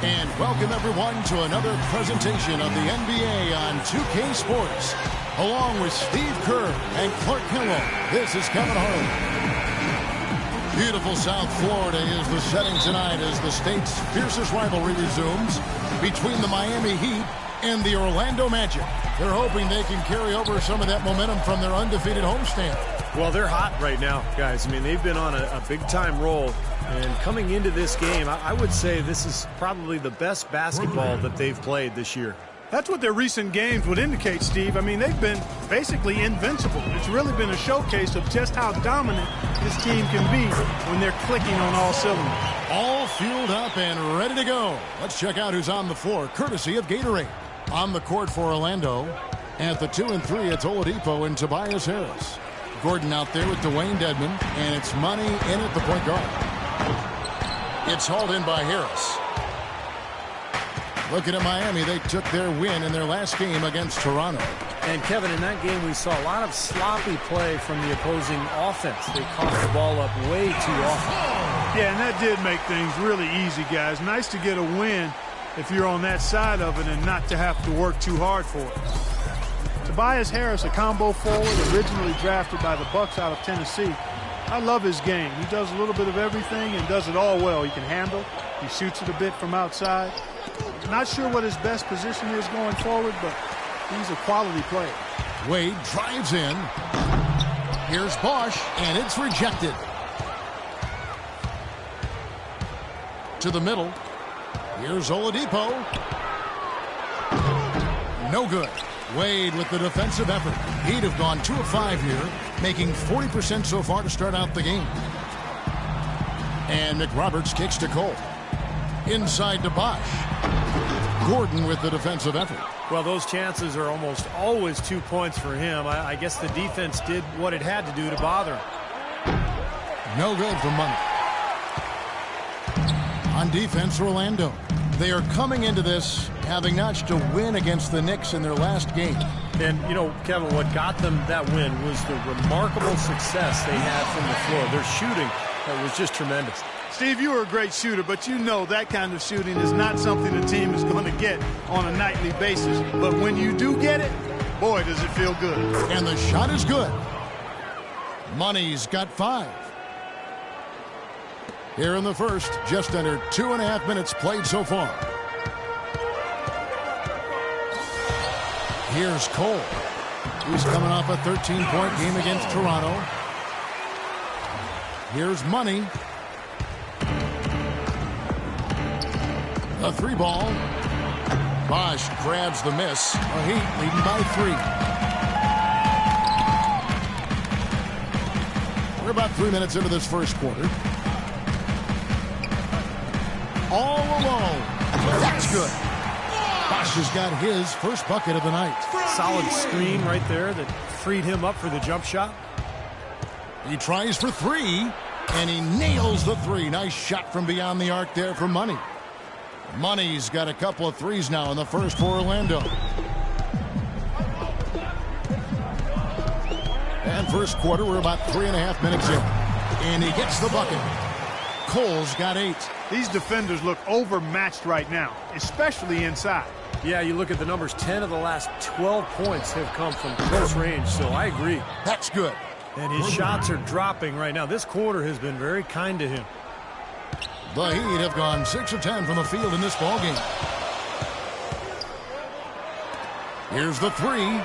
And welcome everyone to another presentation of the NBA on 2K Sports. Along with Steve Kerr and Clark Hillow, this is Kevin Harlan. Beautiful South Florida is the setting tonight as the state's fiercest rivalry resumes between the Miami Heat and the Orlando Magic. They're hoping they can carry over some of that momentum from their undefeated homestand. Well, they're hot right now, guys. I mean, they've been on a big-time roll. And coming into this game, I would say this is probably the best basketball that they've played this year. That's what their recent games would indicate, Steve. I mean, they've been basically invincible. It's really been a showcase of just how dominant this team can be when they're clicking on all cylinders. All fueled up and ready to go. Let's check out who's on the floor, courtesy of Gatorade. On the court for Orlando, at the 2 and 3, it's Oladipo and Tobias Harris. Gordon out there with Dwayne Dedmon, and it's Money in at the point guard. It's hauled in by Harris. Looking at Miami, they took their win in their last game against Toronto. And, Kevin, in that game, we saw a lot of sloppy play from the opposing offense. They coughed the ball up way too often. Yeah, and that did make things really easy, guys. Nice to get a win if you're on that side of it and not to have to work too hard for it. Tobias Harris, a combo forward, originally drafted by the Bucks out of Tennessee. I love his game. He does a little bit of everything and does it all well. He can handle. He shoots it a bit from outside. Not sure what his best position is going forward, but he's a quality player. Wade drives in. Here's Bosch, and it's rejected. To the middle. Here's Oladipo. No good. Wade with the defensive effort. He'd have gone 2 of 5 here, making 40% so far to start out the game. And McRoberts kicks to Cole. Inside to Bosch. Gordon with the defensive effort. Well, those chances are almost always 2 points for him. I guess the defense did what it had to do to bother him. No good for Money. On defense, Orlando. They are coming into this having notched a win against the Knicks in their last game. And, you know, Kevin, what got them that win was the remarkable success they had from the floor. Their shooting was just tremendous. Steve, you are a great shooter, but you know that kind of shooting is not something the team is going to get on a nightly basis. But when you do get it, boy, does it feel good. And the shot is good. Money's got 5. Here in the first, just under 2.5 minutes played so far. Here's Cole. He's coming off a 13-point game against Toronto. Here's Money. A 3-ball. Bosch grabs the miss. The Heat leading by 3. We're about 3 minutes into this first quarter. All alone. That's good. Bosch has got his first bucket of the night. Solid screen right there that freed him up for the jump shot. He tries for 3, and he nails the 3. Nice shot from beyond the arc there for Money. Money's got a couple of 3s now in the first for Orlando. And first quarter, we're about 3.5 minutes in. And he gets the bucket. Cole's got 8. These defenders look overmatched right now, especially inside. Yeah, you look at the numbers, 10 of the last 12 points have come from close range, so I agree. That's good. And his shots are dropping right now. This quarter has been very kind to him. The Heat have gone 6 of 10 from the field in this ballgame. Here's the 3.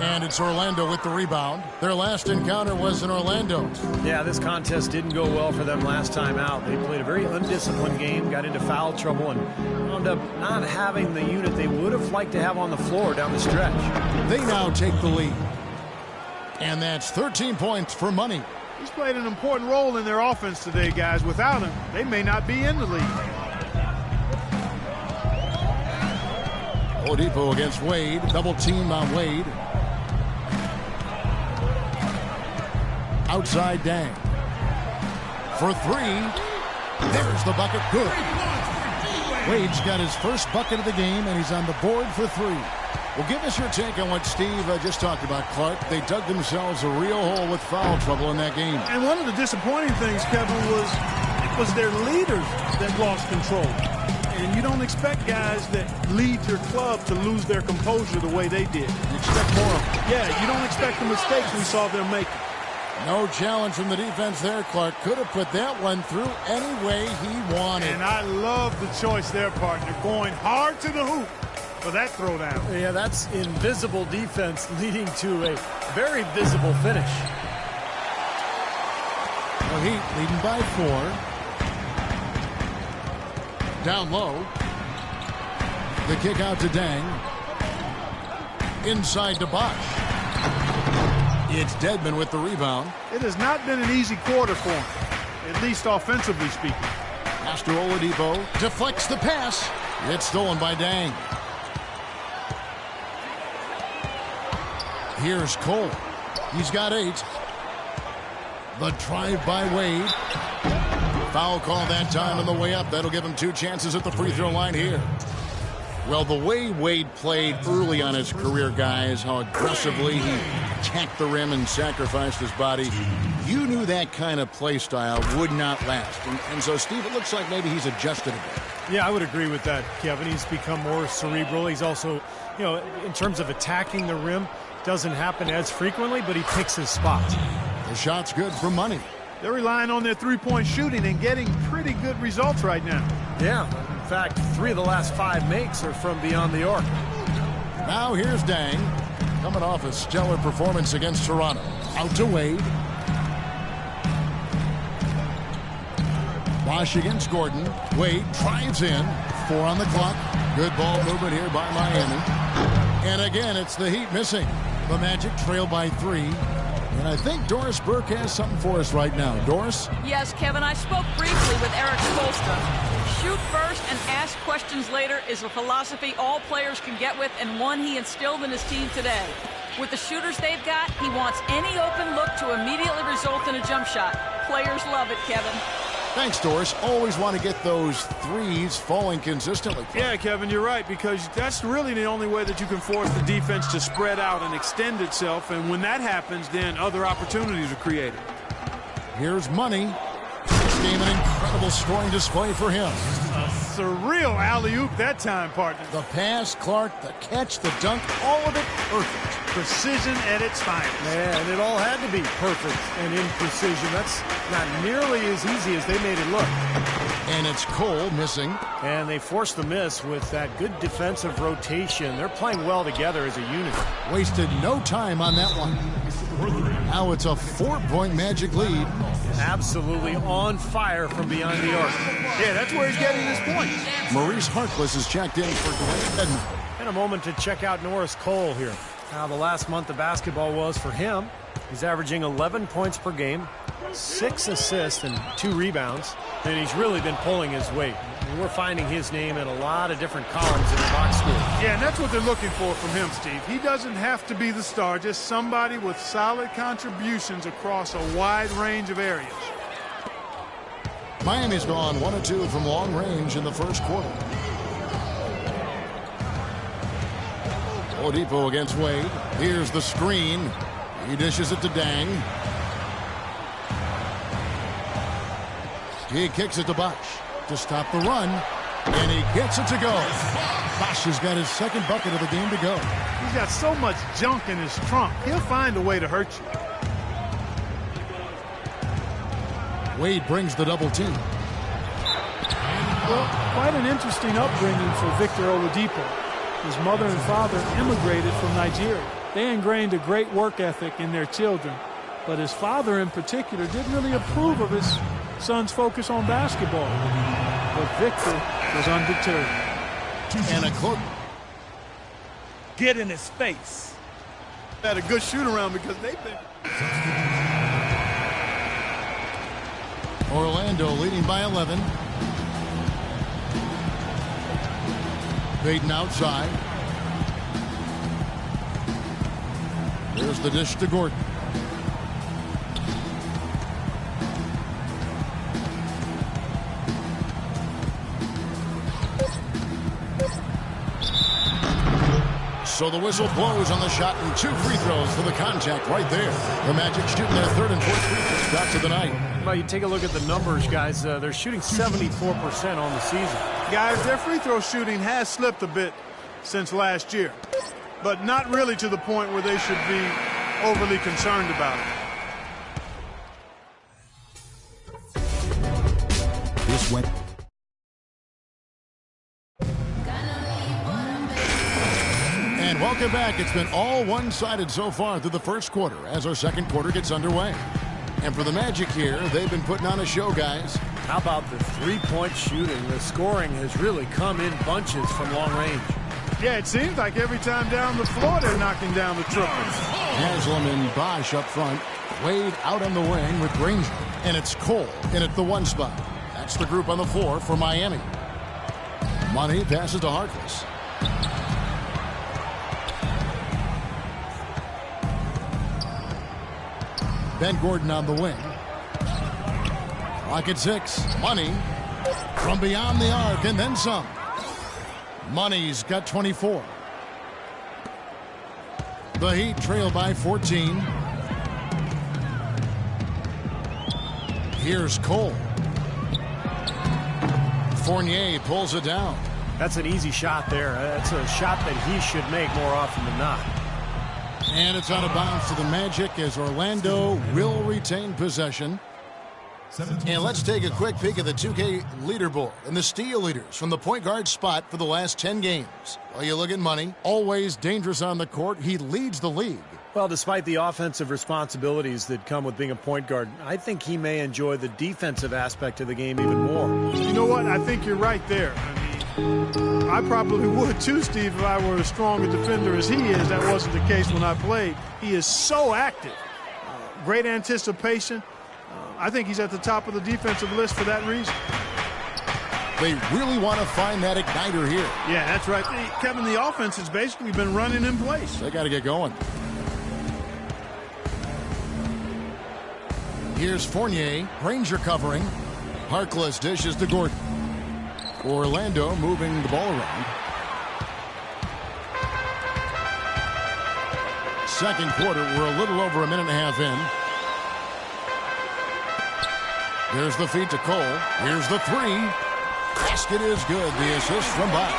And it's Orlando with the rebound. Their last encounter was in Orlando. Yeah, this contest didn't go well for them last time out. They played a very undisciplined game, got into foul trouble, and wound up not having the unit they would have liked to have on the floor down the stretch. They now take the lead. And that's 13 points for Money. He's played an important role in their offense today, guys. Without him, they may not be in the league. Oladipo against Wade. Double team on Wade. Outside Dang. For 3. There's the bucket. Good. Wade's got his first bucket of the game, and he's on the board for 3. Well, give us your take on what Steve just talked about, Clark. They dug themselves a real hole with foul trouble in that game. And one of the disappointing things, Kevin, was it was their leaders that lost control. And you don't expect guys that lead your club to lose their composure the way they did. You expect more of them. Yeah, you don't expect the mistakes we saw them making. No challenge from the defense there, Clark. Could have put that one through any way he wanted. And I love the choice there, partner, going hard to the hoop for that throwdown. Yeah, that's invisible defense leading to a very visible finish. The Heat leading by 4. Down low. The kick out to Dang. Inside to Bosch. It's Dedmon with the rebound. It has not been an easy quarter for him, at least offensively speaking. Pass to Oladipo. Deflects the pass. It's stolen by Dang. Here's Cole. He's got 8. The drive by Wade. Foul call that time on the way up. That'll give him 2 chances at the free throw line here. Well, the way Wade played early on his career, guys, how aggressively he attacked the rim and sacrificed his body, you knew that kind of play style would not last. And so, Steve, it looks like maybe he's adjusted a bit. Yeah, I would agree with that, Kevin. He's become more cerebral. He's also, you know, in terms of attacking the rim, doesn't happen as frequently, but he picks his spots. The shot's good for money. They're relying on their three-point shooting and getting pretty good results right now. Yeah, in fact, 3 of the last 5 makes are from beyond the arc. Now here's Dang, coming off a stellar performance against Toronto. Out to Wade. Bosch against Gordon. Wade drives in. 4 on the clock. Good ball movement here by Miami. And again, it's the Heat missing. The Magic trail by 3. And I think Doris Burke has something for us right now. Doris? Yes, Kevin, I spoke briefly with Eric Spoelstra. Shoot first and ask questions later is a philosophy all players can get with and one he instilled in his team today. With the shooters they've got, he wants any open look to immediately result in a jump shot. Players love it, Kevin. Thanks, Doris. Always want to get those threes falling consistently. Yeah, Kevin, you're right, because that's really the only way that you can force the defense to spread out and extend itself. And when that happens, then other opportunities are created. Here's Money. This game an incredible scoring display for him. A surreal alley-oop that time, partner. The pass, Clark, the catch, the dunk, all of it perfect. Precision at its finest. Yeah, and it all had to be perfect and in precision. That's not nearly as easy as they made it look. And it's Cole missing. And they forced the miss with that good defensive rotation. They're playing well together as a unit. Wasted no time on that one. Now it's a 4-point Magic lead. Absolutely on fire from beyond the arc. Yeah, that's where he's getting his points. Maurice Harkless is checked in for Dwayne Edmond. And a moment to check out Norris Cole here. How the last month of basketball was for him. He's averaging 11 points per game, 6 assists and 2 rebounds. And he's really been pulling his weight. We're finding his name in a lot of different columns in the box score. Yeah, and that's what they're looking for from him, Steve. He doesn't have to be the star, just somebody with solid contributions across a wide range of areas. Miami's gone 1 of 2 from long range in the first quarter. Oladipo against Wade. Here's the screen. He dishes it to Dang. He kicks it to Bosch to stop the run, and he gets it to go. Bosch has got his second bucket of the game to go. He's got so much junk in his trunk. He'll find a way to hurt you. Wade brings the double team. Well, quite an interesting upbringing for Victor Oladipo. His mother and father immigrated from Nigeria. They ingrained a great work ethic in their children, but his father in particular didn't really approve of his son's focus on basketball. But Victor was undeterred. And a cloak. Get in his face. Had a good shoot around because they've been. Orlando leading by 11. Baden outside. There's the dish to Gordon. So the whistle blows on the shot, and 2 free throws for the contact right there. The Magic shooting their 3rd and 4th free throw shots of the night. Well, you take a look at the numbers, guys. They're shooting 74% on the season. Guys, their free throw shooting has slipped a bit since last year, but not really to the point where they should be overly concerned about it. This went. And welcome back. It's been all one-sided so far through the first quarter as our second quarter gets underway. And for the Magic here, they've been putting on a show, guys. How about the three-point shooting? The scoring has really come in bunches from long range. Yeah, it seems like every time down the floor they're knocking down the triples. Haslam and Bosch up front. Wade out on the wing with Granger. And it's Cole in at the 1 spot. That's the group on the floor for Miami. Money passes to Harkless. Ben Gordon on the wing. Clock at 6. Money from beyond the arc and then some. Money's got 24. The Heat trail by 14. Here's Cole. Fournier pulls it down. That's an easy shot there. That's a shot that he should make more often than not. And it's out of bounds to the Magic as Orlando will retain possession. And let's take a quick peek at the 2K leaderboard and the steal leaders from the point guard spot for the last 10 games. Well, you look at Money, always dangerous on the court. He leads the league. Well, despite the offensive responsibilities that come with being a point guard, I think he may enjoy the defensive aspect of the game even more. You know what? I think you're right there. I probably would too, Steve, if I were as strong a defender as he is. That wasn't the case when I played. He is so active. Great anticipation. I think he's at the top of the defensive list for that reason. They really want to find that igniter here. Yeah, that's right. Kevin, the offense has basically been running in place. They got to get going. Here's Fournier. Granger covering. Harkless dishes to Gordon. Orlando moving the ball around. Second quarter, we're a little over a minute and a half in. There's the feed to Cole. Here's the 3. Basket is good. The assist from Bosch.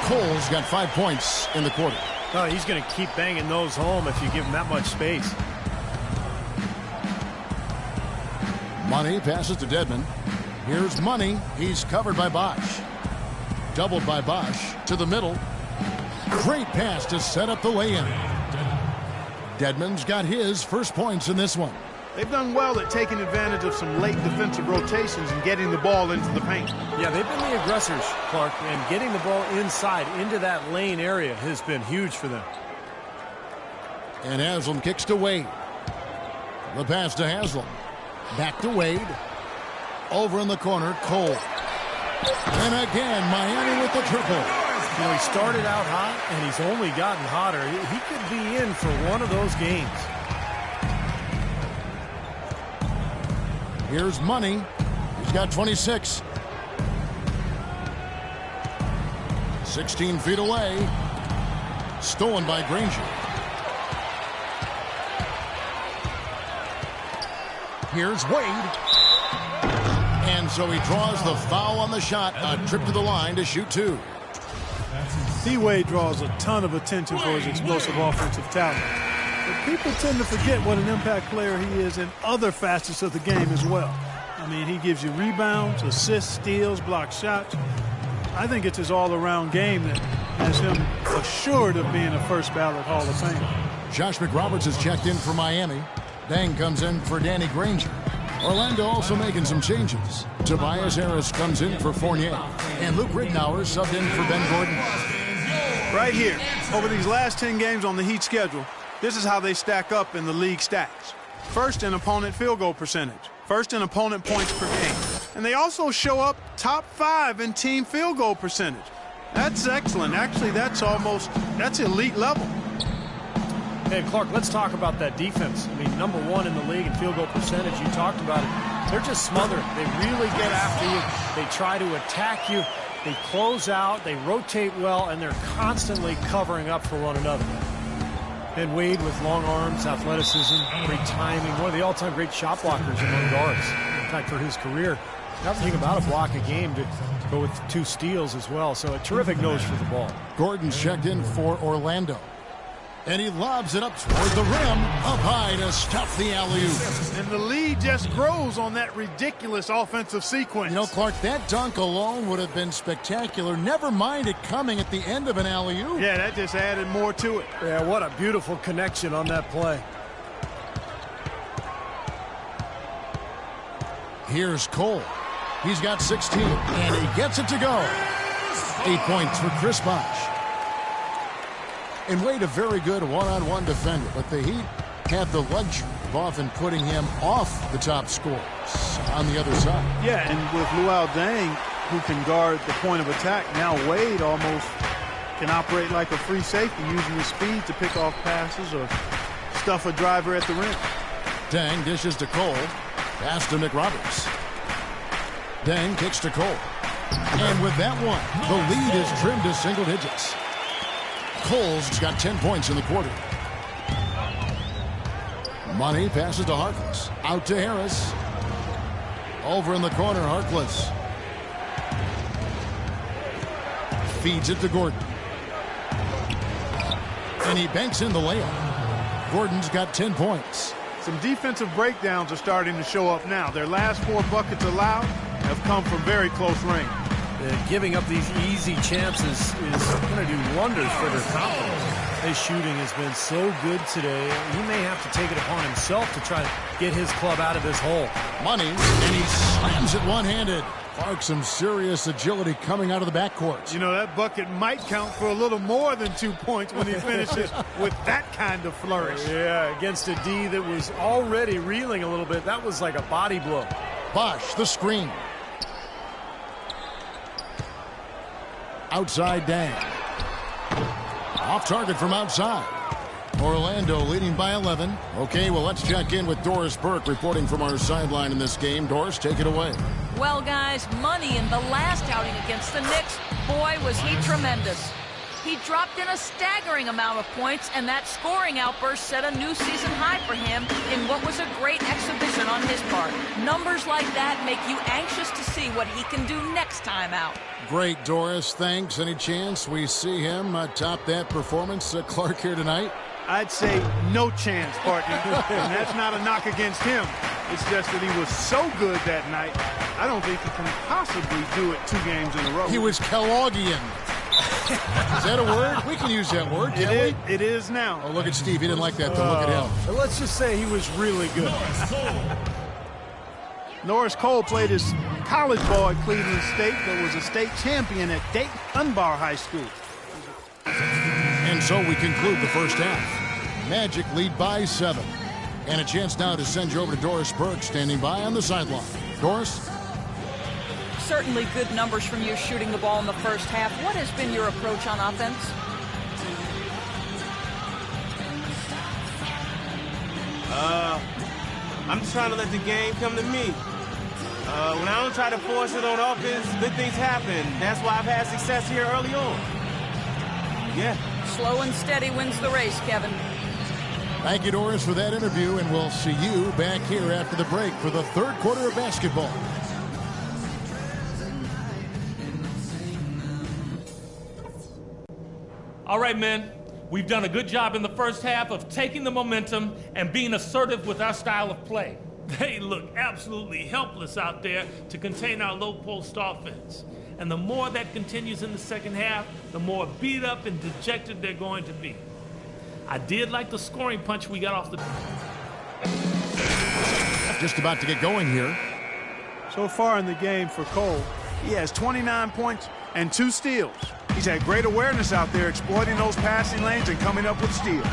Cole's got 5 points in the quarter. Oh, he's going to keep banging those home if you give him that much space. Money passes to Dedmon. Here's Money. He's covered by Bosch. Doubled by Bosch to the middle. Great pass to set up the lay-in. Dedmon's got his first points in this one. They've done well at taking advantage of some late defensive rotations and getting the ball into the paint. Yeah, they've been the aggressors, Clark, and getting the ball inside into that lane area has been huge for them. And Haslam kicks to Wade. The pass to Haslam. Back to Wade. Over in the corner, Cole. And again, Miami with the triple. You know, he started out hot, and he's only gotten hotter. He could be in for one of those games. Here's Money. He's got 26. 16 feet away. Stolen by Granger. Here's Wade. And so he draws the foul on the shot. A trip to the line to shoot 2. D-Wade draws a ton of attention for his explosive offensive talent. But people tend to forget what an impact player he is in other facets of the game as well. I mean, he gives you rebounds, assists, steals, block shots. I think it's his all-around game that has him assured of being a first-ballot Hall of Famer. Josh McRoberts has checked in for Miami. Dang comes in for Danny Granger. Orlando also making some changes. Tobias Harris comes in for Fournier. And Luke Ridnour subbed in for Ben Gordon. Right here, over these last 10 games on the Heat schedule, this is how they stack up in the league stats. First in opponent field goal percentage. First in opponent points per game. And they also show up top 5 in team field goal percentage. That's excellent. Actually, that's elite level. Hey, Clark, let's talk about that defense. I mean, #1 in the league in field goal percentage. You talked about it. They're just smothered. They really get after you. They try to attack you. They close out. They rotate well, and they're constantly covering up for one another. And Wade with long arms, athleticism, great timing. One of the all-time great shot blockers among guards. In fact, for his career, averaging about a block a game to go with 2 steals as well. So a terrific nose for the ball. Gordon checked in for Orlando. And he lobs it up toward the rim, up high to stuff the alley-oop. And the lead just grows on that ridiculous offensive sequence. You know, Clark, that dunk alone would have been spectacular. Never mind it coming at the end of an alley-oop. Yeah, that just added more to it. Yeah, what a beautiful connection on that play. Here's Cole. He's got 16, and he gets it to go. 8 points for Chris Bosh. And Wade, a very good one-on-one defender, but the Heat have the luxury of often putting him off the top scorers on the other side. Yeah, and with Luol Deng, who can guard the point of attack, now Wade almost can operate like a free safety, using his speed to pick off passes or stuff a driver at the rim. Deng dishes to Cole. Pass to McRoberts. Deng kicks to Cole. And with that one, the lead is trimmed to single digits. Cole's got 10 points in the quarter. Money passes to Harkless. Out to Harris. Over in the corner, Harkless. Feeds it to Gordon. And he banks in the layup. Gordon's got 10 points. Some defensive breakdowns are starting to show up now. Their last 4 buckets allowed have come from very close range. Giving up these easy chances is going to do wonders for their confidence. His shooting has been so good today. He may have to take it upon himself to try to get his club out of this hole. Money, and he slams it one-handed. Clark, some serious agility coming out of the backcourt. You know, that bucket might count for a little more than 2 points when he finishes with that kind of flourish. Yeah, against a D that was already reeling a little bit. That was like a body blow. Bosh, the screen. Outside Dang. Off target from outside. Orlando leading by 11. Okay, well, let's check in with Doris Burke reporting from our sideline in this game. Doris, take it away. Well, guys, Money in the last outing against the Knicks, boy, was he tremendous. He dropped in a staggering amount of points, and that scoring outburst set a new season high for him in what was a great exhibition on his part. Numbers like that make you anxious to see what he can do next time out. Great, Doris. Thanks. Any chance we see him top that performance, Clark, here tonight? I'd say no chance, partner. And that's not a knock against him. It's just that he was so good that night, I don't think he can possibly do it 2 games in a row. He was Kellogg'ian. Is that a word? We can use that word, can't we? It is now. Oh, look at Steve. He didn't like that, though. Look at him. Let's just say he was really good. Norris Cole played his college ball at Cleveland State, but was a state champion at Dayton Dunbar High School. And so we conclude the first half. Magic lead by 7. And a chance now to send you over to Doris Burke, standing by on the sideline. Doris? Certainly good numbers from you shooting the ball in the first half. What has been your approach on offense? I'm just trying to let the game come to me. When I don't try to force it on offense, good things happen. That's why I've had success here early on. Yeah. Slow and steady wins the race, Kevin. Thank you, Doris, for that interview, and we'll see you back here after the break for the third quarter of basketball. All right, men. We've done a good job in the first half of taking the momentum and being assertive with our style of play. They look absolutely helpless out there to contain our low-post offense. And the more that continues in the second half, the more beat up and dejected they're going to be. I did like the scoring punch we got off the... Just about to get going here. So far in the game for Cole, he has 29 points and 2 steals. He's had great awareness out there, exploiting those passing lanes and coming up with steals.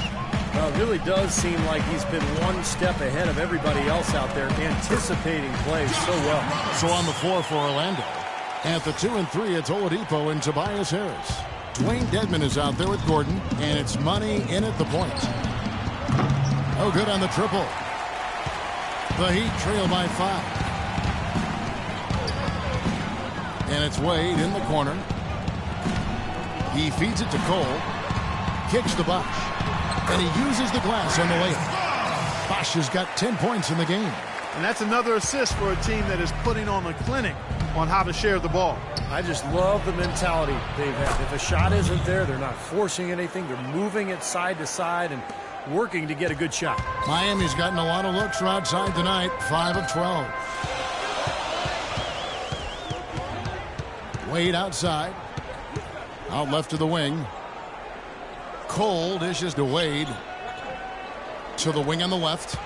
Well, it really does seem like he's been one step ahead of everybody else out there, anticipating plays so well. So on the floor for Orlando. At the 2 and 3, it's Oladipo and Tobias Harris. Dwayne Dedmon is out there with Gordon, and it's Money in at the point. Oh, good on the triple. The Heat trail by 5. And it's Wade in the corner. He feeds it to Cole. Kicks to Bosch. And he uses the glass on the layup. Bosch has got 10 points in the game. And that's another assist for a team that is putting on a clinic on how to share the ball. I just love the mentality they've had. If a shot isn't there, they're not forcing anything. They're moving it side to side and working to get a good shot. Miami's gotten a lot of looks from outside tonight, 5 of 12. Wade outside. Out left to the wing. Cole dishes to Wade. To the wing on the left.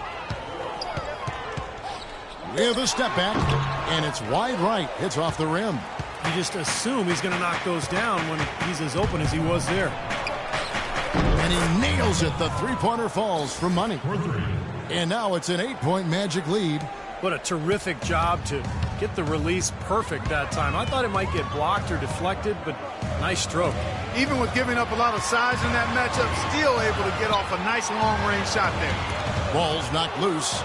With a step back, and it's wide right. It's off the rim. You just assume he's going to knock those down when he's as open as he was there. And he nails it. The three-pointer falls for money. And now it's an 8-point Magic lead. What a terrific job to get the release perfect that time. I thought it might get blocked or deflected, but nice stroke. Even with giving up a lot of size in that matchup, still able to get off a nice long-range shot there. Ball's knocked loose.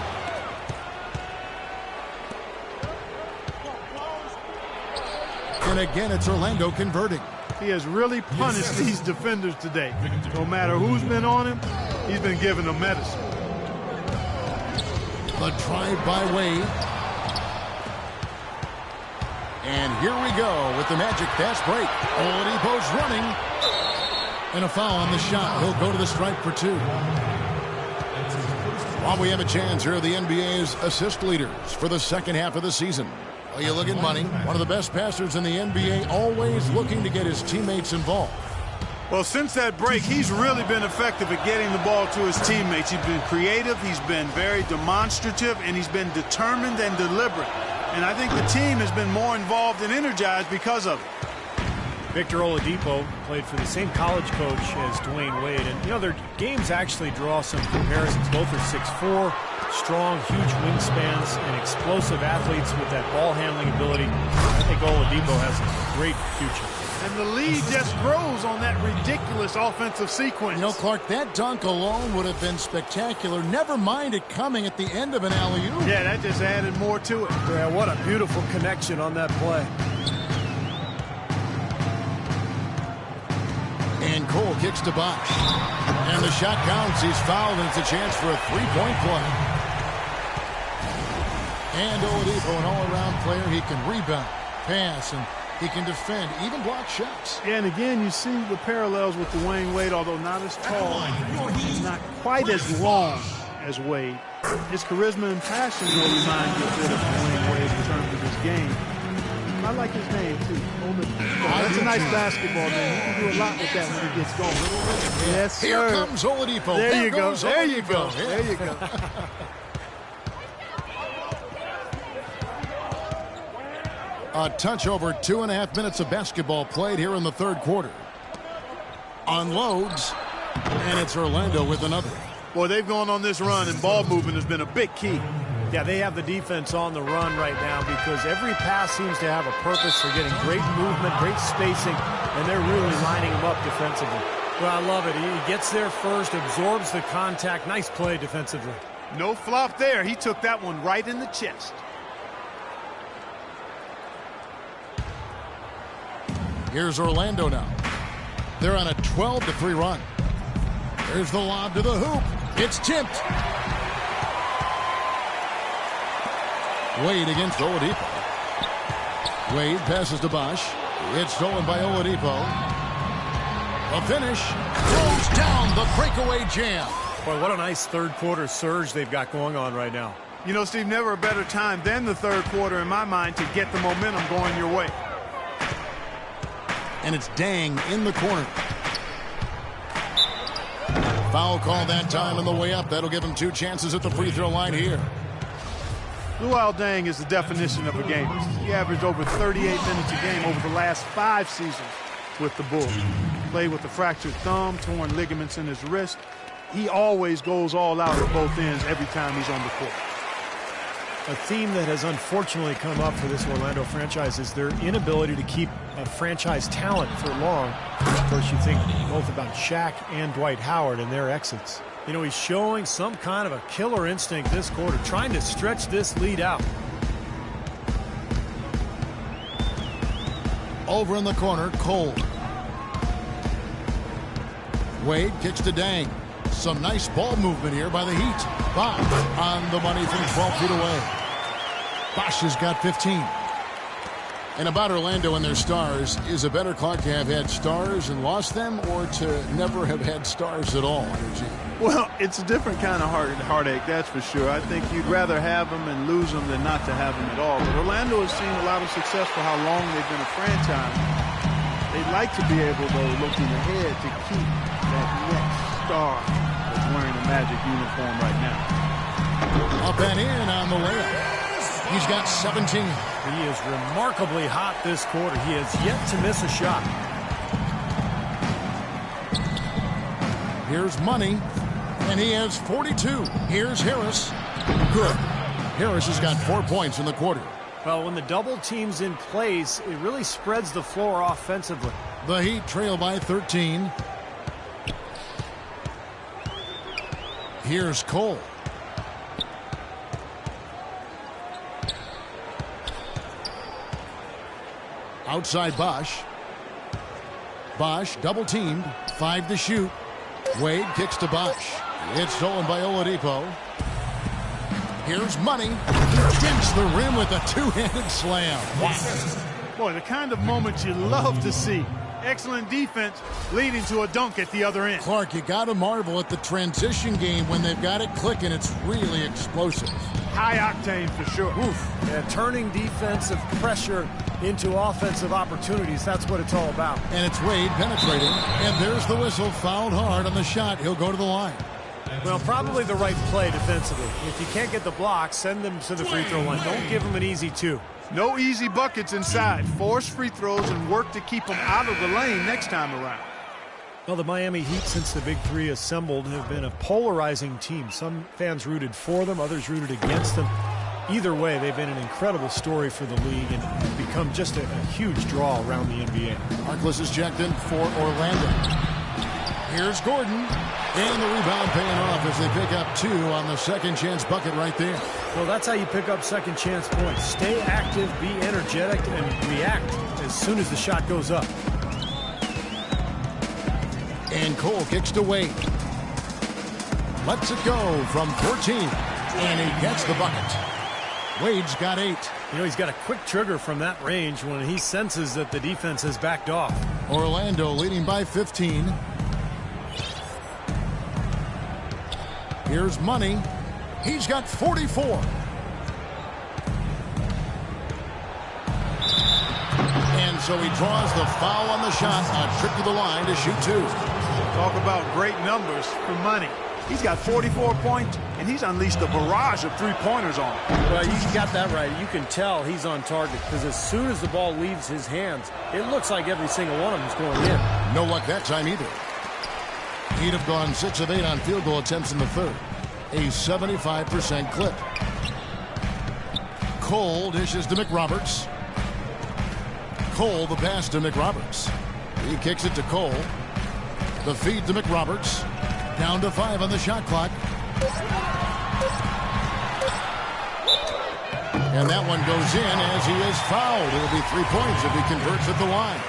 And again, it's Orlando converting. He has really punished these defenders today. No matter who's been on him, he's been giving them medicine. The drive by Wade. And here we go with the Magic fast break. Oladipo's running. And a foul on the shot. He'll go to the stripe for 2. While we have a chance, here are the NBA's assist leaders for the second half of the season. Well, you look at Money, one of the best passers in the NBA, always looking to get his teammates involved. Well, since that break, he's really been effective at getting the ball to his teammates. He's been creative, he's been very demonstrative, and he's been determined and deliberate. And I think the team has been more involved and energized because of it. Victor Oladipo played for the same college coach as Dwayne Wade. And, you know, their games actually draw some comparisons. Both are 6'4", strong, huge wingspans, and explosive athletes with that ball handling ability. I think Oladipo has a great future. And the lead just grows on that ridiculous offensive sequence. You know, Clark, that dunk alone would have been spectacular. Never mind it coming at the end of an alley-oop. Yeah, that just added more to it. Yeah, what a beautiful connection on that play. And Cole kicks to Bosch. And the shot counts. He's fouled, and it's a chance for a three-point play. And Oladipo, an all-around player. He can rebound, pass, and he can defend, even block shots. Yeah, and again, you see the parallels with Dwayne Wade, although not as tall, he's not quite as long as Wade. His charisma and passion will remind you a bit of Dwayne Wade in terms of his game. I like his name, too. That's a nice basketball name. He can do a lot with that when he gets going. Yes, sir. Here comes Oladipo. There you go. There you go. There you go. A touch over 2.5 minutes of basketball played here in the third quarter. Unloads, and it's Orlando with another. Boy, they've gone on this run, and ball movement has been a big key. Yeah, they have the defense on the run right now because every pass seems to have a purpose. They're getting great movement, great spacing, and they're really lining them up defensively. Well, I love it. He gets there first, absorbs the contact. Nice play defensively. No flop there. He took that one right in the chest. Here's Orlando now. They're on a 12-3 run. There's the lob to the hoop. It's tipped. Wade against Oladipo. Wade passes to Bosch. It's stolen by Oladipo. A finish. Throws down the breakaway jam. Boy, what a nice third quarter surge they've got going on right now. You know, Steve, never a better time than the third quarter in my mind to get the momentum going your way. And it's Dang in the corner. Foul call that time on the way up. That'll give him 2 chances at the free throw line here. Luol Deng is the definition of a gamer. He averaged over 38 minutes a game over the last 5 seasons with the Bulls. Played with a fractured thumb, torn ligaments in his wrist. He always goes all out at both ends every time he's on the court. A theme that has unfortunately come up for this Orlando franchise is their inability to keep a franchise talent for long. Of course, you think both about Shaq and Dwight Howard and their exits. You know, he's showing some kind of a killer instinct this quarter, trying to stretch this lead out. Over in the corner, Cole. Wade kicks to Dang. Some nice ball movement here by the Heat. Bosch on the money from 12 feet away. Bosch has got 15. And about Orlando and their stars, is it better, Clark, to have had stars and lost them, or to never have had stars at all? Well, it's a different kind of heartache, that's for sure. I think you'd rather have them and lose them than not to have them at all. But Orlando has seen a lot of success for how long they've been a franchise. They'd like to be able, though, looking ahead, to keep that next star that's wearing a Magic uniform right now. Up and in on the layup. He's got 17. He is remarkably hot this quarter. He has yet to miss a shot. Here's Money, and he has 42. Here's Harris. Good. Harris has got 4 points in the quarter. Well, when the double team's in place, it really spreads the floor offensively. The Heat trail by 13. Here's Cole. Outside Bosch. Bosch double teamed. 5 to shoot. Wade kicks to Bosch. It's stolen by Oladipo. Here's Money. He gets the rim with a two-handed slam. Wow. Boy, the kind of moment you love to see. Excellent defense leading to a dunk at the other end. Clark, you got to marvel at the transition game when they've got it clicking. It's really explosive. High octane for sure. Oof. Yeah, turning defensive pressure into offensive opportunities. That's what it's all about. And it's Wade penetrating. And there's the whistle. Fouled hard on the shot. He'll go to the line. Well, probably the right play defensively. If you can't get the block, send them to the free throw line. Don't give them an easy 2. No easy buckets inside. Force free throws and work to keep them out of the lane next time around. Well, the Miami Heat, since the Big Three assembled, have been a polarizing team. Some fans rooted for them, others rooted against them. Either way, they've been an incredible story for the league and become just a huge draw around the NBA. Harkless is checked in for Orlando. Here's Gordon. And the rebound paying off as they pick up 2 on the second chance bucket right there. Well, that's how you pick up second chance points. Stay active, be energetic, and react as soon as the shot goes up. And Cole kicks to Wade. Lets it go from 14. And he gets the bucket. Wade's got 8. You know, he's got a quick trigger from that range when he senses that the defense has backed off. Orlando leading by 15. Here's Money. He's got 44. And so he draws the foul on the shot. A trip to the line to shoot 2. Talk about great numbers for Money. He's got 44 points, and he's unleashed a barrage of three-pointers on him. Well, you got that right. You can tell he's on target because as soon as the ball leaves his hands, it looks like every single one of them is going in. No luck that time either. He'd have gone 6 of 8 on field goal attempts in the third. A 75% clip. Cole dishes to McRoberts. Cole the pass to McRoberts. He kicks it to Cole. The feed to McRoberts. Down to 5 on the shot clock. And that one goes in as he is fouled. It'll be 3 points if he converts at the line.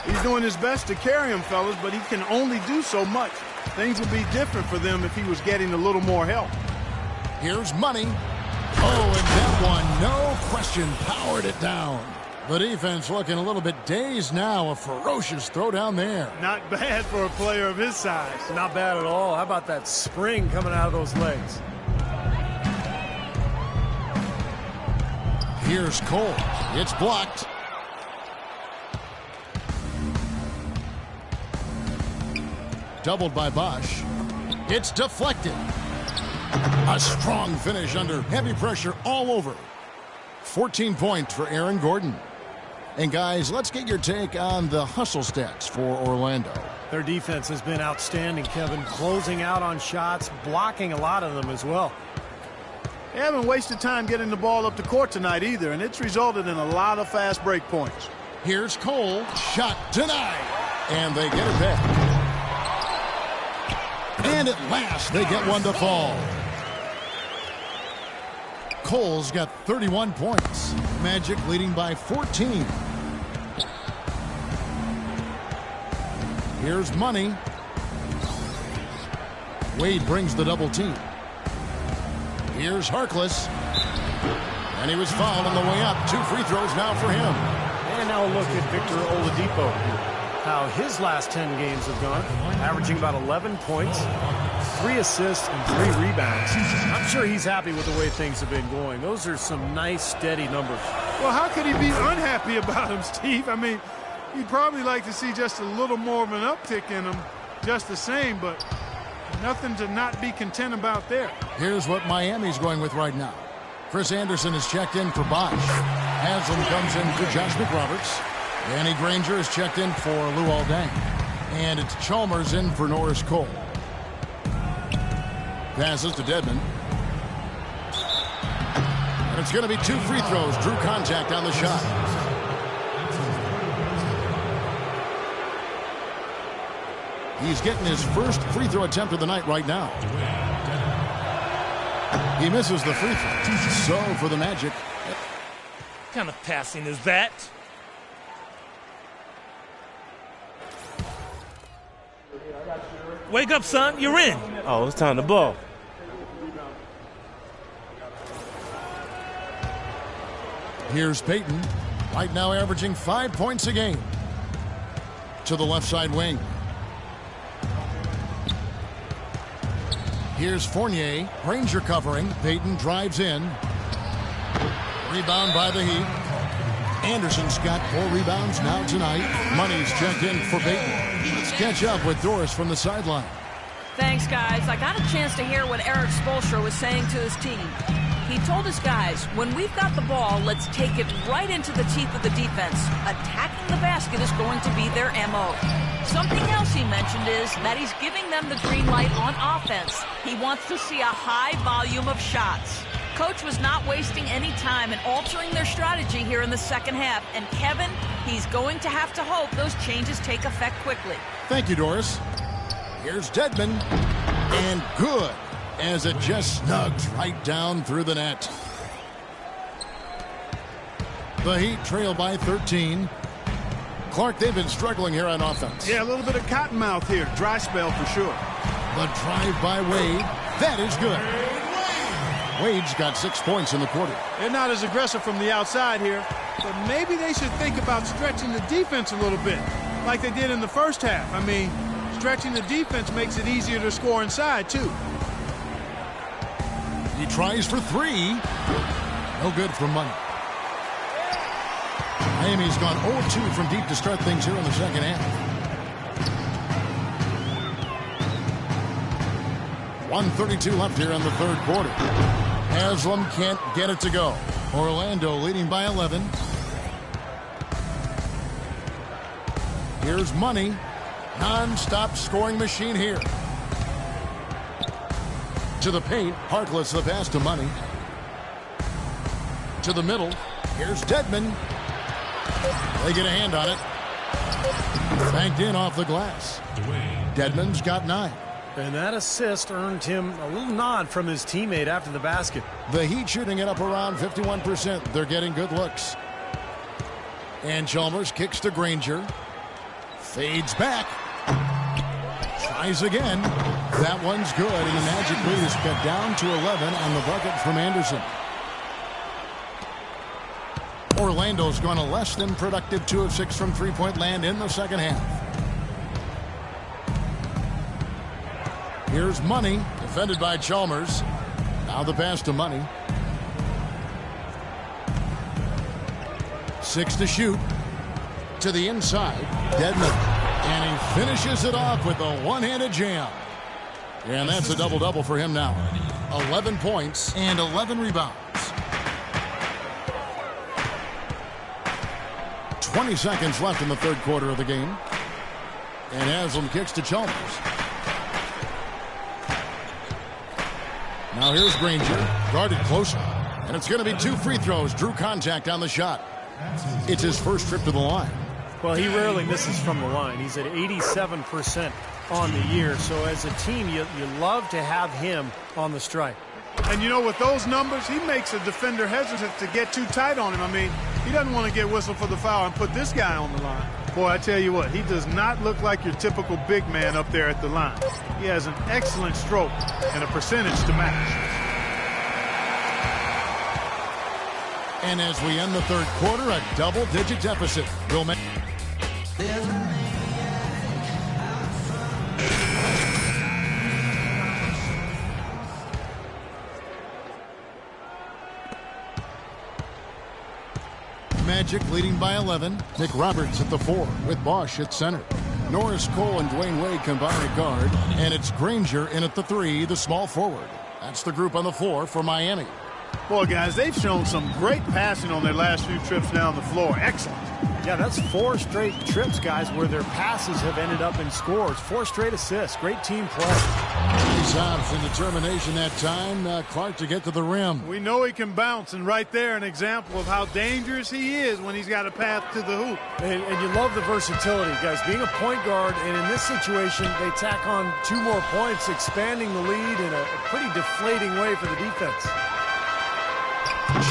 He's doing his best to carry him, fellas, but he can only do so much. Things would be different for them if he was getting a little more help. Here's Money. Oh, and that one, no question, powered it down. The defense looking a little bit dazed now. A ferocious throw down there. Not bad for a player of his size. Not bad at all. How about that spring coming out of those legs? Here's Cole. It's blocked. Doubled by Bosch. It's deflected. A strong finish under heavy pressure all over. 14 points for Aaron Gordon. And guys, let's get your take on the hustle stats for Orlando. Their defense has been outstanding, Kevin. Closing out on shots, blocking a lot of them as well. They haven't wasted time getting the ball up the court tonight either, and it's resulted in a lot of fast break points. Here's Cole. Shot denied. And they get it back. And at last, they get one to fall. Cole's got 31 points. Magic leading by 14. Here's Money. Wade brings the double team. Here's Harkless. And he was fouled on the way up. 2 free throws now for him. And now look at Victor Oladipo. How his last 10 games have gone. Averaging about 11 points, 3 assists, and 3 rebounds. I'm sure he's happy with the way things have been going. Those are some nice, steady numbers. Well, how could he be unhappy about him, Steve? I mean, you'd probably like to see just a little more of an uptick in him, just the same, but nothing to not be content about there. Here's what Miami's going with right now. Chris Anderson is checked in for Bosch. Haslam comes in for Josh McRoberts. Danny Granger is checked in for Luol Deng. And it's Chalmers in for Norris Cole. Passes to Dedmon. And it's going to be 2 free throws. Drew contact on the shot. He's getting his first free throw attempt of the night right now. He misses the free throw. So for the Magic. What kind of passing is that? Wake up, son. You're in. Oh, it's time to ball. Here's Payton. Right now averaging 5 points a game. To the left side wing. Here's Fournier. Granger covering. Payton drives in. Rebound by the Heat. Anderson's got 4 rebounds now tonight. Money's checked in for Payton. Let's catch up with Doris from the sideline. Thanks, guys. I got a chance to hear what Eric Spoelstra was saying to his team. He told his guys, when we've got the ball, let's take it right into the teeth of the defense. Attacking the basket is going to be their MO. Something else he mentioned is that he's giving them the green light on offense. He wants to see a high volume of shots. Coach was not wasting any time in altering their strategy here in the second half. And Kevin, he's going to have to hope those changes take effect quickly. Thank you, Doris. Here's Dedmon. And good, as it just snugs right down through the net. The Heat trail by 13. Clark, they've been struggling here on offense. Yeah, a little bit of cottonmouth here. Dry spell for sure. The drive by Wade. That is good. Wade's got 6 points in the quarter. They're not as aggressive from the outside here, but maybe they should think about stretching the defense a little bit, like they did in the first half. I mean, stretching the defense makes it easier to score inside, too. He tries for 3. No good from Money. Miami's gone 0-2 from deep to start things here in the second half. 1:32 left here in the third quarter. Haslam can't get it to go. Orlando leading by 11. Here's Money. Non-stop scoring machine here. To the paint. Harkless the pass to Money. To the middle. Here's Dedmon. They get a hand on it. Banked in off the glass. Dedmon's got 9. And that assist earned him a little nod from his teammate after the basket. The Heat shooting it up around 51%. They're getting good looks. And Chalmers kicks to Granger. Fades back. Tries again. That one's good. And the Magic lead is cut down to 11 on the bucket from Anderson. Orlando's gone a less than productive 2 of 6 from three-point land in the second half. Here's Money, defended by Chalmers. Now the pass to Money. 6 to shoot. To the inside, Dedmon. And he finishes it off with a one-handed jam. And that's a double-double for him now. 11 points and 11 rebounds. 20 seconds left in the third quarter of the game. And Haslam kicks to Chalmers. Now here's Granger, guarded closer. And it's going to be 2 free throws. Drew contact on the shot. It's his first trip to the line. Well, he rarely misses from the line. He's at 87% on the year. So as a team, you love to have him on the strike. And, you know, with those numbers, he makes a defender hesitant to get too tight on him. I mean, he doesn't want to get whistled for the foul and put this guy on the line. Boy, I tell you what, he does not look like your typical big man up there at the line. He has an excellent stroke and a percentage to match. And as we end the third quarter, a double-digit deficit will make. Magic leading by 11. Nick Roberts at the 4 with Bosch at center. Norris Cole and Dwayne Wade combine at guard. And it's Granger in at the 3, the small forward. That's the group on the floor for Miami. Boy, guys, they've shown some great passing on their last few trips down the floor. Excellent. Yeah, that's 4 straight trips, guys, where their passes have ended up in scores. 4 straight assists. Great team play. Nice ops and determination that time. Clark to get to the rim. We know he can bounce, and right there an example of how dangerous he is when he's got a path to the hoop. And you love the versatility, guys. Being a point guard, and in this situation, they tack on 2 more points, expanding the lead in a pretty deflating way for the defense.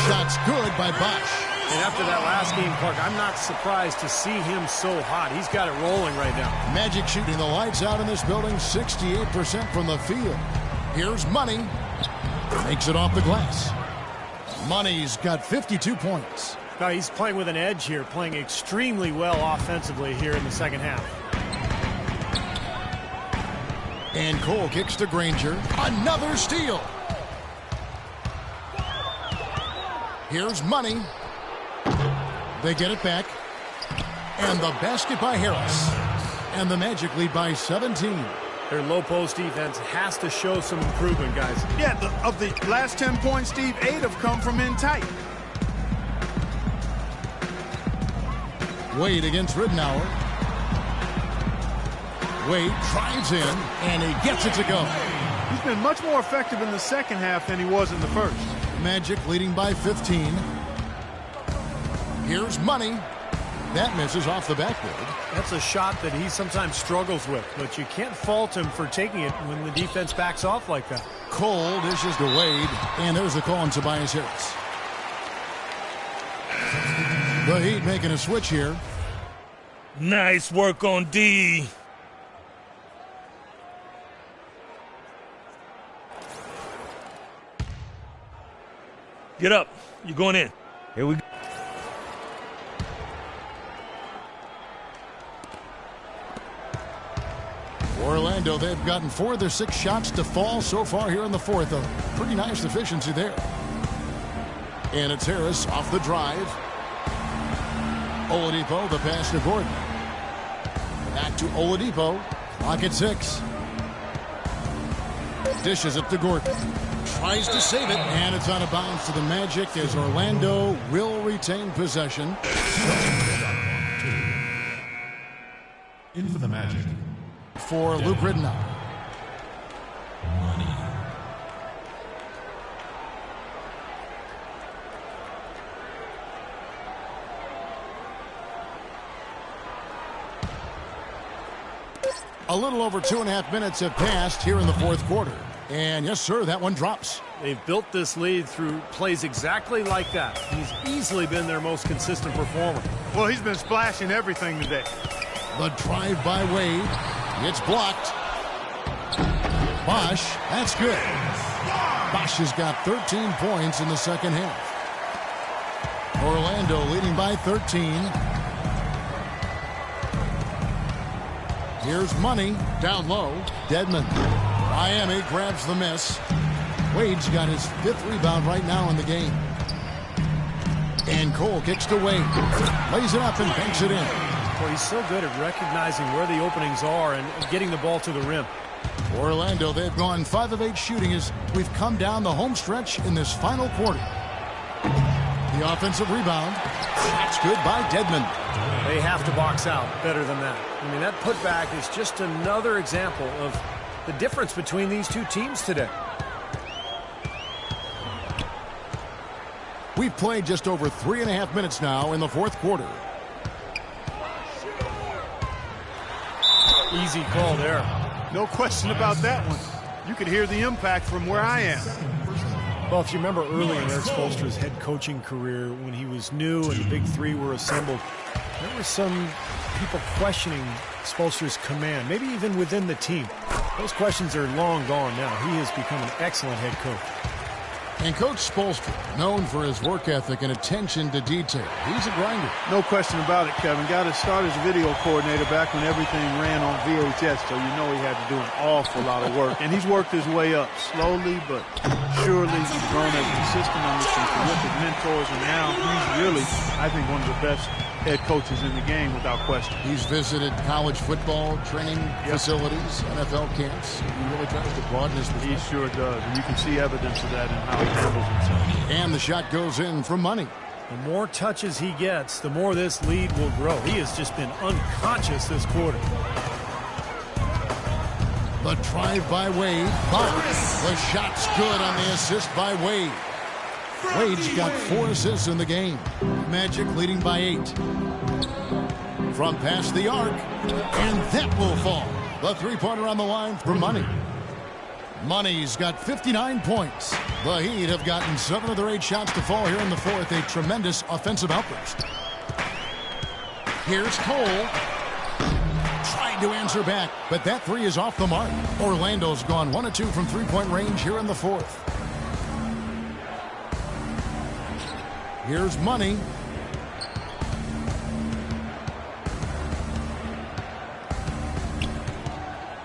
Shots good by Bosch. And after that last game, Clark, I'm not surprised to see him so hot. He's got it rolling right now. Magic shooting the lights out in this building, 68% from the field. Here's Money. Makes it off the glass. Money's got 52 points. Now he's playing with an edge here, playing extremely well offensively here in the second half. And Cole kicks to Granger. Another steal. Here's Money. They get it back. And the basket by Harris. And the Magic lead by 17. Their low post defense has to show some improvement, guys. Yeah, of the last 10 points, Steve, 8 have come from in tight. Wade against Ridenour. Wade drives in, and he gets it to go. He's been much more effective in the second half than he was in the first. Magic leading by 15. Here's Money. That misses off the backboard. That's a shot that he sometimes struggles with, but you can't fault him for taking it when the defense backs off like that. Cole dishes to Wade, and there's the call on Tobias Harris. The Heat making a switch here. Nice work on D. Get up. You're going in. Here we go. Orlando, they've gotten 4 of their 6 shots to fall so far here in the fourth. A pretty nice efficiency there. And it's Harris off the drive. Oladipo, the pass to Gordon. Back to Oladipo. Clock at 6. Dishes it to Gordon. Tries to save it, and it's out of bounds to the Magic as Orlando will retain possession. In for the Magic. For Luke Ridenour. Money. A little over 2.5 minutes have passed here in the fourth quarter. And yes, sir, that one drops. They've built this lead through plays exactly like that. He's easily been their most consistent performer. Well, he's been splashing everything today. The drive by Wade. It's blocked. Bosch, that's good. Bosch has got 13 points in the second half. Orlando leading by 13. Here's Money down low. Dedmon. Miami grabs the miss. Wade's got his 5th rebound right now in the game. And Cole kicks to Wade. Lays it up and banks it in. Well, he's so good at recognizing where the openings are and getting the ball to the rim. Orlando, they've gone 5 of 8 shooting as we've come down the home stretch in this final quarter. The offensive rebound. That's good by Dedmon. They have to box out better than that. I mean, that putback is just another example of the difference between these two teams today. We've played just over 3.5 minutes now in the fourth quarter. Easy call there. No question about that one. You could hear the impact from where I am. Well, if you remember early in Eric Spoelstra's head coaching career when he was new and the big three were assembled, There were some people questioning Spoelstra's command, maybe even within the team. Those questions are long gone now. He has become an excellent head coach. And Coach Spoelstra, known for his work ethic and attention to detail. He's a grinder. No question about it, Kevin. Got to start as a video coordinator back when everything ran on VHS, so you know he had to do an awful lot of work. And he's worked his way up slowly but surely. He's grown as an assistant under some terrific mentors, and now he's really, I think, one of the best head coaches in the game without question. He's visited college football training facilities, NFL camps. He really tries to broaden his perspective. He sure does, and you can see evidence of that in how he handles himself. And the shot goes in for money. The more touches he gets, the more this lead will grow. He has just been unconscious this quarter. The drive by Wade. The shot's good on the assist by Wade. Wade's got 4 assists in the game. Magic leading by 8. From past the arc, and that will fall. The three-pointer on the line for Money. Money's got 59 points. The Heat have gotten 7 of their 8 shots to fall here in the fourth. A tremendous offensive outburst. Here's Cole. Trying to answer back, but that 3 is off the mark. Orlando's gone 1 of 2 from three-point range here in the fourth. Here's Money.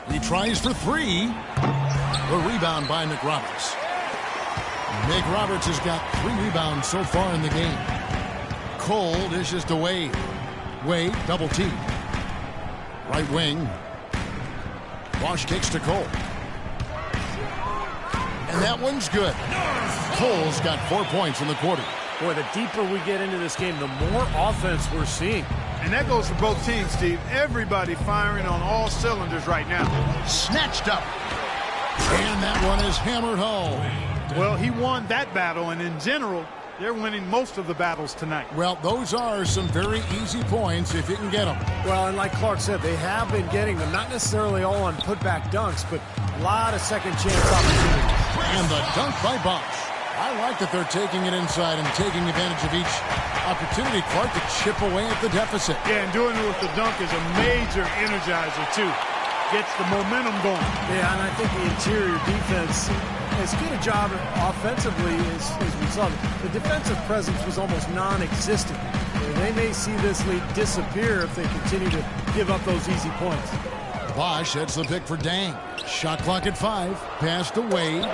He tries for 3. The rebound by McRoberts. McRoberts has got 3 rebounds so far in the game. Cole dishes to Wade. Wade double team. Right wing. Bosch kicks to Cole. And that one's good. Cole's got 4 points in the quarter. Boy, the deeper we get into this game, the more offense we're seeing. And that goes for both teams, Steve. Everybody firing on all cylinders right now. Snatched up. And that one is hammered home. Well, he won that battle, and in general, they're winning most of the battles tonight. Well, those are some very easy points if you can get them. Well, and like Clark said, they have been getting them, not necessarily all on putback dunks, but a lot of second chance opportunities. And the dunk by Bosch. I like that they're taking it inside and taking advantage of each opportunity, Clark, to chip away at the deficit. Yeah, and doing it with the dunk is a major energizer, too. Gets the momentum going. Yeah, and I think the interior defense as good a job offensively as we saw. The defensive presence was almost non-existent. They may see this lead disappear if they continue to give up those easy points. Bosch hits the pick for Dang. Shot clock at 5. Pass to Wade.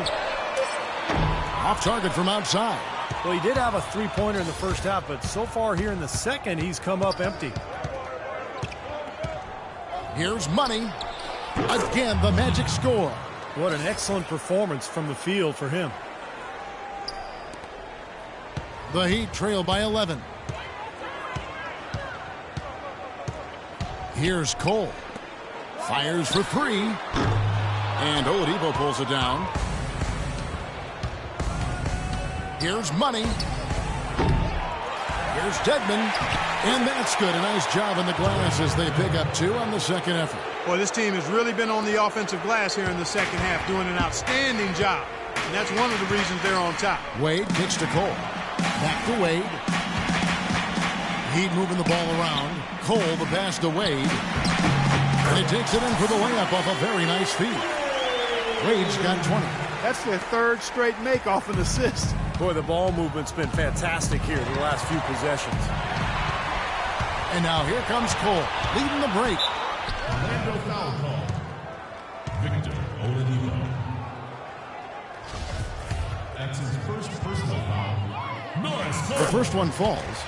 Off target from outside. Well, he did have a three-pointer in the first half, but so far here in the second, he's come up empty. Here's Money. Again, the Magic score. What an excellent performance from the field for him. The Heat trail by 11. Here's Cole. Fires for 3. And Oladipo pulls it down. Here's Money. Here's Dedman. And that's good. A nice job in the glass as they pick up 2 on the second effort. Boy, this team has really been on the offensive glass here in the second half, doing an outstanding job. And that's one of the reasons they're on top. Wade kicks to Cole. Back to Wade. Heat moving the ball around. Cole the pass to Wade. And he takes it in for the layup off a very nice feed. Wade's got 20. That's their third straight make off an assist. Boy, the ball movement's been fantastic here the last few possessions. And now here comes Cole, leading the break. Orlando foul call. Victor Oladipo. That's his first personal foul. Norris Cole. The first one falls.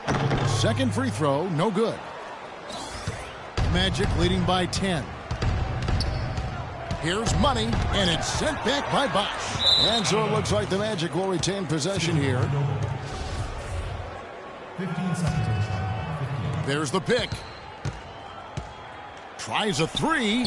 2. Second free throw, no good. Magic leading by 10. Here's Money, and it's sent back by Bosch. And so it looks like the Magic will retain possession here. 15 seconds on the shot. 15. There's the pick. Tries a 3.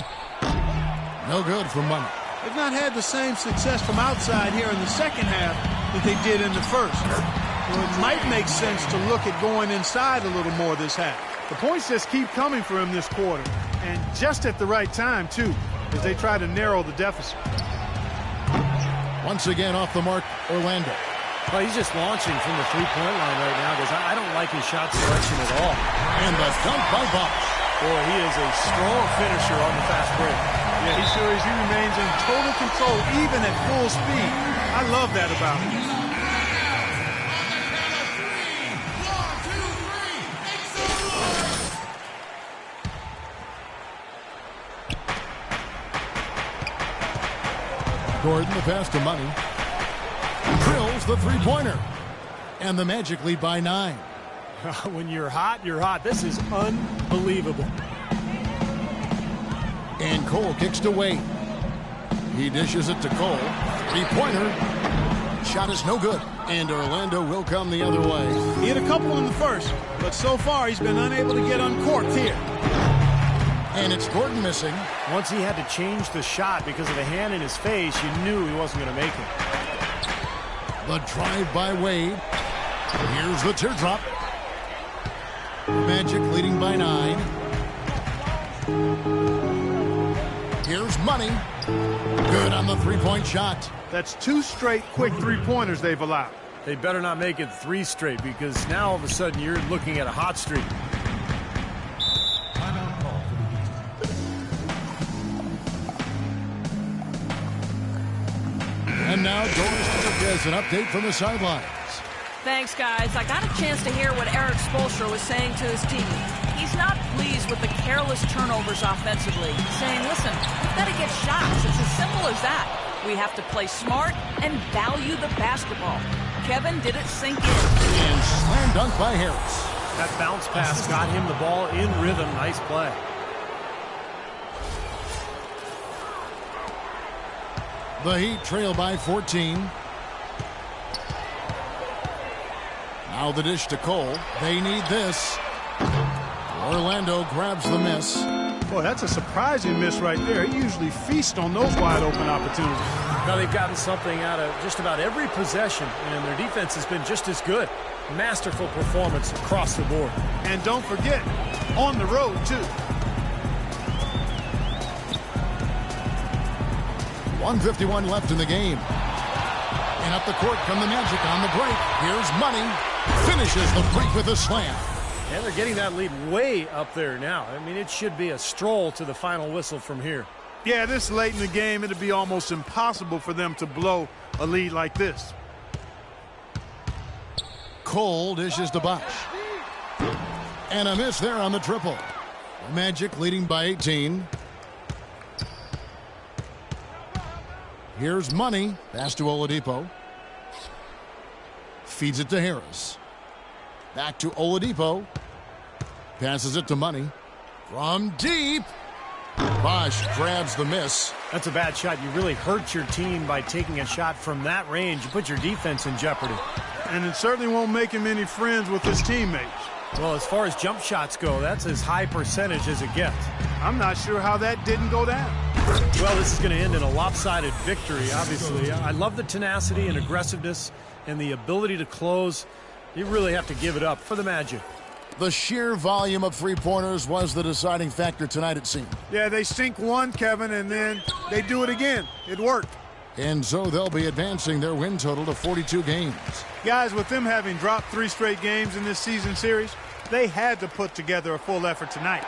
No good for Money. They've not had the same success from outside here in the second half that they did in the first. Well, it might make sense to look at going inside a little more this half. The points just keep coming for him this quarter, and just at the right time, too, as they try to narrow the deficit. Once again off the mark, Orlando. Well, he's just launching from the three-point line right now because I don't like his shot selection at all. And the dunk by Bosch. Boy, he is a strong finisher on the fast break. Yeah, he sure is. He remains in total control, even at full speed. I love that about him. Gordon, the pass to Money. Drills the three-pointer. And the Magic lead by 9. When you're hot, you're hot. This is unbelievable. And Cole kicks to Wade. He dishes it to Cole. Three-pointer. Shot is no good. And Orlando will come the other way. He hit a couple in the first, but so far he's been unable to get uncorked here. And it's Gordon missing. Once he had to change the shot because of the hand in his face, you knew he wasn't going to make it. The drive by Wade. Here's the teardrop. Magic leading by 9. Here's Money. Good on the three-point shot. That's 2 straight quick three-pointers they've allowed. They better not make it 3 straight because now all of a sudden you're looking at a hot streak. And now Doris has an update from the sidelines. Thanks, guys. I got a chance to hear what Eric Spoelstra was saying to his team. He's not pleased with the careless turnovers offensively, saying, listen, we've got to get shots. It's as simple as that. We have to play smart and value the basketball. Kevin did it sink in. And slam dunk by Harris. That bounce pass got him the ball in rhythm. Nice play. The Heat trail by 14. Now the dish to Cole. They need this. Orlando grabs the miss. Boy, that's a surprising miss right there. He usually feasts on those wide open opportunities. Now they've gotten something out of just about every possession, and their defense has been just as good. Masterful performance across the board. And don't forget, on the road, too. 1:51 left in the game. And up the court come the Magic on the break. Here's Money. Finishes the break with a slam. And they're getting that lead way up there now. I mean, it should be a stroll to the final whistle from here. Yeah, this late in the game, it'd be almost impossible for them to blow a lead like this. Cole dishes to Bosch. And a miss there on the triple. The Magic leading by 18. Here's Money. Pass to Oladipo. Feeds it to Harris. Back to Oladipo. Passes it to Money. From deep. Bosch grabs the miss. That's a bad shot. You really hurt your team by taking a shot from that range. You put your defense in jeopardy. And it certainly won't make him any friends with his teammates. Well, as far as jump shots go, that's as high percentage as it gets. I'm not sure how that didn't go down. Well, this is going to end in a lopsided victory, obviously. I love the tenacity and aggressiveness and the ability to close. You really have to give it up for the Magic. The sheer volume of three-pointers was the deciding factor tonight, it seemed. Yeah, they sink one, Kevin, and then they do it again. It worked. And so they'll be advancing their win total to 42 games. Guys, with them having dropped 3 straight games in this season series, they had to put together a full effort tonight.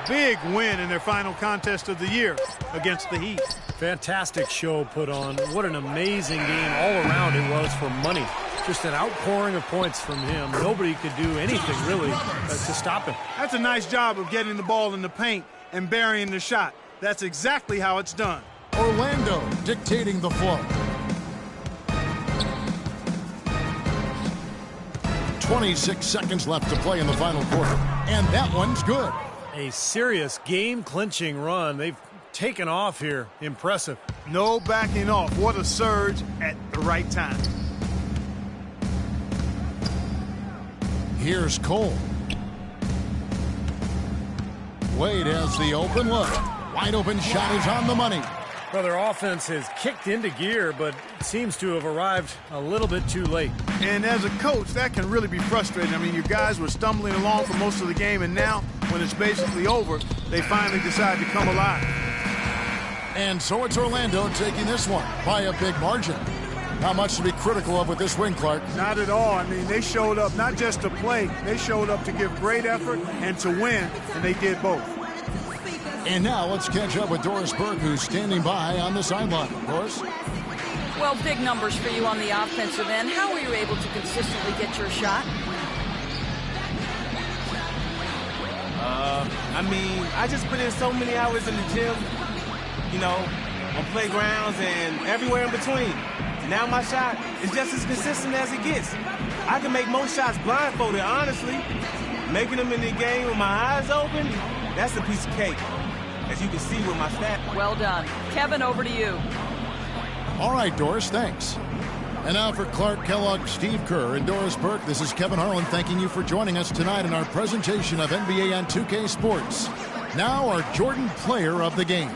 Big win in their final contest of the year against the Heat. Fantastic show put on. What an amazing game all around it was for Money. Just an outpouring of points from him. Nobody could do anything, really, to stop him. That's a nice job of getting the ball in the paint and burying the shot. That's exactly how it's done. Orlando dictating the flow. 26 seconds left to play in the final quarter. And that one's good. A serious game-clinching run. They've taken off here. Impressive. No backing off. What a surge at the right time. Here's Cole. Wade has the open look. Wide open shot is on the money. Well, their offense has kicked into gear, but it seems to have arrived a little bit too late. And as a coach, that can really be frustrating. I mean, your guys were stumbling along for most of the game, and now, when it's basically over, they finally decide to come alive. And so it's Orlando taking this one by a big margin. Not much to be critical of with this win, Clark. Not at all. I mean, they showed up not just to play, they showed up to give great effort and to win, and they did both. And now let's catch up with Doris Burke, who's standing by on the sideline. Doris? Well, big numbers for you on the offensive end. How were you able to consistently get your shot? I mean, I just put in so many hours in the gym, you know, on playgrounds and everywhere in between. Now my shot is just as consistent as it gets. I can make most shots blindfolded, honestly. Making them in the game with my eyes open, that's a piece of cake, as you can see with my stats. Well done. Kevin, over to you. All right, Doris, thanks. And now for Clark Kellogg, Steve Kerr, and Doris Burke, this is Kevin Harlan thanking you for joining us tonight in our presentation of NBA on 2K Sports. Now our Jordan Player of the Game.